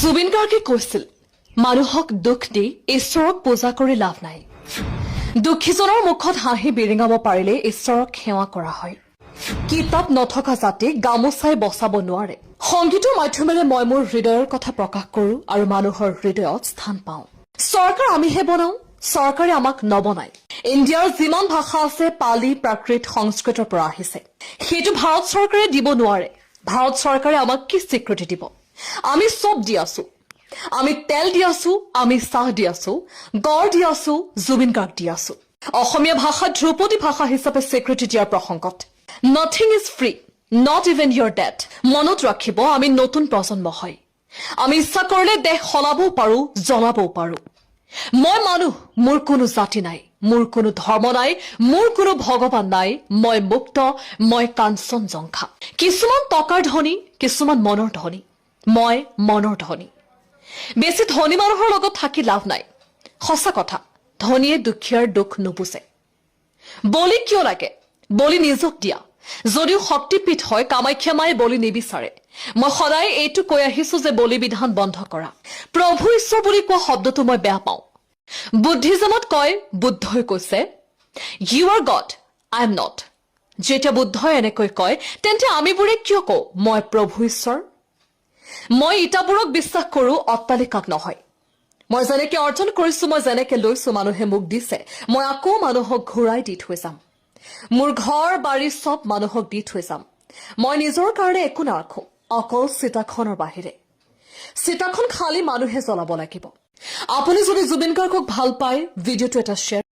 জুবিন গাৰ্গে কৈছিল মানুহক দুখ দি ঈশ্বৰক পূজা কৰি লাভ নাই। দুখীজনৰ মুখত হাঁহি বিৰিঙাব পাৰিলে ঈশ্বৰক সেৱা কৰা হয়। কিতাপ নথকা জাতিক গামোচাই বচাব নোৱাৰে। সংগীতৰ মাধ্যমেৰে মই মোৰ হৃদয়ৰ কথা প্ৰকাশ কৰো আৰু মানুহৰ হৃদয়ত স্থান পাওঁ। চৰকাৰ আমিহে বনাওঁ, চৰকাৰে আমাক নবনায়। ইণ্ডিয়াৰ যিমান ভাষা আছে পালি, প্ৰাকৃত, সংস্কৃতৰ পৰা আহিছে। সেইটো ভাৰত চৰকাৰে দিব নোৱাৰে। ভাৰত চৰকাৰে আমাক কি স্বীকৃতি দিব? আমি চব দি আছো। আমি তেল দি আছো, আমি চাহ দি আছো, গড় দি আছো, জুবিন গাৰ্গ দি আছো। অসমীয়া ভাষা ধ্ৰুপদী ভাষা হিচাপে স্বীকৃতি দিয়াৰ প্ৰসংগত nothing is free, not even your death. মনত ৰাখিব, আমি নতুন প্ৰজন্ম হয়। আমি ইচ্ছা কৰিলে দেশ সলাবও পাৰো, জ্বলাবও পাৰো। মই মানুহ, মোৰ কোনো জাতি নাই, মোৰ কোনো ধৰ্ম নাই, মোৰ কোনো ভগৱান নাই। মই মুক্ত, মই কাঞ্চনজংঘা। কিছুমান টকাৰ ধনী, কিছুমান মনৰ ধনী। মই মনৰ ধনী। বেছি ধনী মানুহৰ লগত থাকি লাভ নাই। সঁচা কথা, ধনীয়ে দুখীয়াৰ দুখ নুবুজে। বলি কিয় লাগে? বলি নিজক দিয়া। যদিও শক্তিপীঠ হয়, কামাখ্যা মায়ে বলি নিবিচাৰে। মই সদায় এইটো কৈ আহিছো যে বলি বিধান বন্ধ কৰা। প্ৰভু ঈশ্বৰ বুলি কোৱা শব্দটো মই বেয়া পাওঁ। বুদ্ধিজমত কয়, বুদ্ধই কৈছে you are God, I am not. যেতিয়া বুদ্ধই এনেকৈ কয়, তেন্তে আমিবোৰে কিয় কওঁ মই প্ৰভু ঈশ্বৰ? মই ইটাবোৰক বিশ্বাস কৰো, অট্টালিকাক নহয়। মই যেনেকে অৰ্জন কৰিছো, মই যেনেকে লৈছো, মানুহে মোক দিছে, মই আকৌ মানুহক ঘূৰাই দি থৈ যাম। মোৰ ঘৰ বাৰী চব মানুহক দি থৈ যাম। মই নিজৰ কাৰণে একো নাৰাখো, অকল চিতাখনৰ বাহিৰে। চিতাখন খালী মানুহে জ্বলাব লাগিব। আপুনি যদি জুবিন গাৰ্গক ভাল পায়, ভিডিঅ'টো এটা শ্বেয়াৰ